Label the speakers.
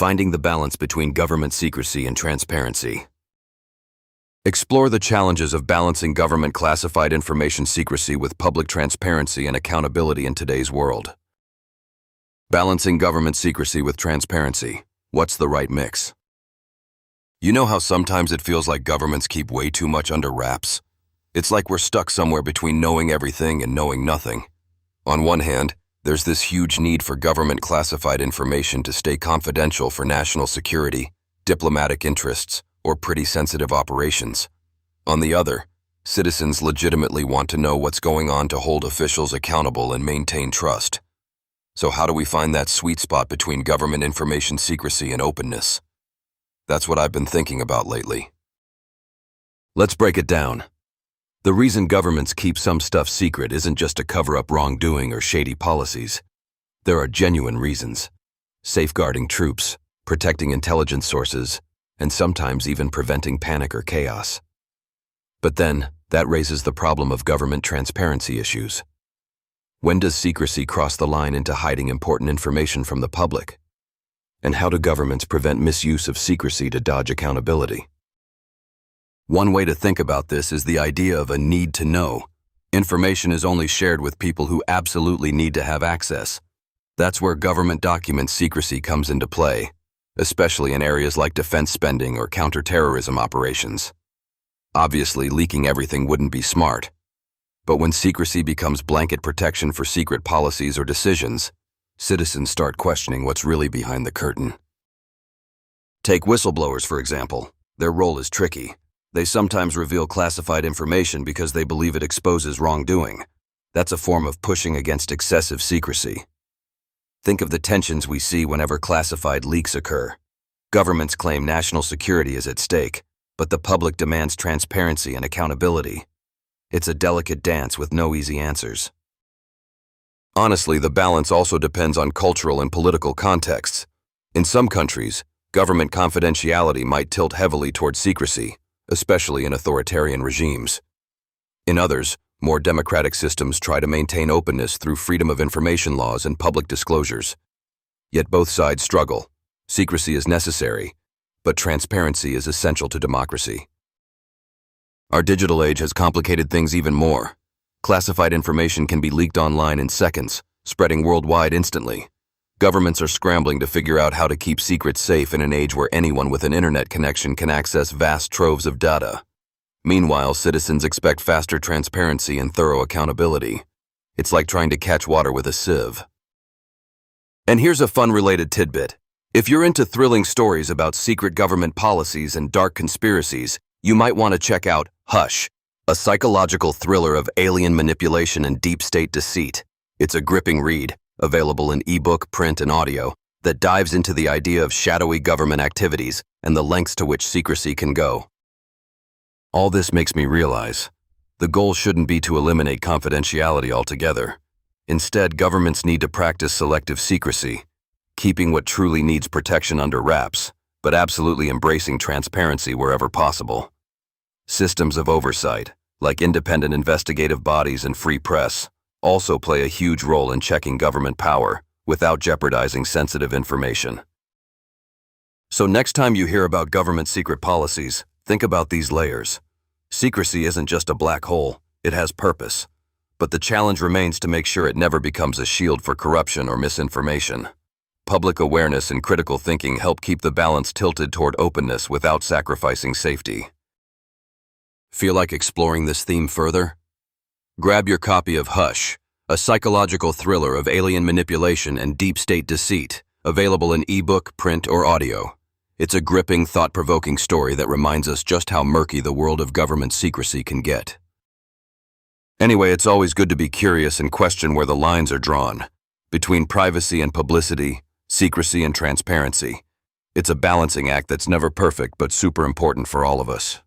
Speaker 1: Finding the balance between government secrecy and transparency. Explore the challenges of balancing government classified information secrecy with public transparency and accountability in today's world. Balancing government secrecy with transparency. What's the right mix? You know how sometimes it feels like governments keep way too much under wraps? It's like we're stuck somewhere between knowing everything and knowing nothing. On one hand, there's this huge need for government classified information to stay confidential for national security, diplomatic interests, or pretty sensitive operations. On the other, citizens legitimately want to know what's going on to hold officials accountable and maintain trust. So how do we find that sweet spot between government information secrecy and openness? That's what I've been thinking about lately. Let's break it down. The reason governments keep some stuff secret isn't just to cover up wrongdoing or shady policies. There are genuine reasons: safeguarding troops, protecting intelligence sources, and sometimes even preventing panic or chaos. But then, that raises the problem of government transparency issues. When does secrecy cross the line into hiding important information from the public? And how do governments prevent misuse of secrecy to dodge accountability? One way to think about this is the idea of a need to know. Information is only shared with people who absolutely need to have access. That's where government document secrecy comes into play, especially in areas like defense spending or counterterrorism operations. Obviously, leaking everything wouldn't be smart. But when secrecy becomes blanket protection for secret policies or decisions, citizens start questioning what's really behind the curtain. Take whistleblowers, for example. Their role is tricky. They sometimes reveal classified information because they believe it exposes wrongdoing. That's a form of pushing against excessive secrecy. Think of the tensions we see whenever classified leaks occur. Governments claim national security is at stake, but the public demands transparency and accountability. It's a delicate dance with no easy answers. Honestly, the balance also depends on cultural and political contexts. In some countries, government confidentiality might tilt heavily toward secrecy, especially in authoritarian regimes. In others, more democratic systems try to maintain openness through freedom of information laws and public disclosures. Yet both sides struggle. Secrecy is necessary, but transparency is essential to democracy. Our digital age has complicated things even more. Classified information can be leaked online in seconds, spreading worldwide instantly. Governments are scrambling to figure out how to keep secrets safe in an age where anyone with an internet connection can access vast troves of data. Meanwhile, citizens expect faster transparency and thorough accountability. It's like trying to catch water with a sieve. And here's a fun-related tidbit. If you're into thrilling stories about secret government policies and dark conspiracies, you might want to check out Hush, a psychological thriller of alien manipulation and deep state deceit. It's a gripping read, available in ebook, print, and audio, that dives into the idea of shadowy government activities and the lengths to which secrecy can go. All this makes me realize the goal shouldn't be to eliminate confidentiality altogether. Instead, governments need to practice selective secrecy, keeping what truly needs protection under wraps, but absolutely embracing transparency wherever possible. Systems of oversight, like independent investigative bodies and free press, also play a huge role in checking government power without jeopardizing sensitive information. So next time you hear about government secret policies, think about these layers. Secrecy isn't just a black hole, it has purpose. But the challenge remains to make sure it never becomes a shield for corruption or misinformation. Public awareness and critical thinking help keep the balance tilted toward openness without sacrificing safety. Feel like exploring this theme further? Grab your copy of Hush, a psychological thriller of alien manipulation and deep state deceit, available in ebook, print, or audio. It's a gripping, thought-provoking story that reminds us just how murky the world of government secrecy can get. Anyway, it's always good to be curious and question where the lines are drawn. Between privacy and publicity, secrecy and transparency. It's a balancing act that's never perfect but super important for all of us.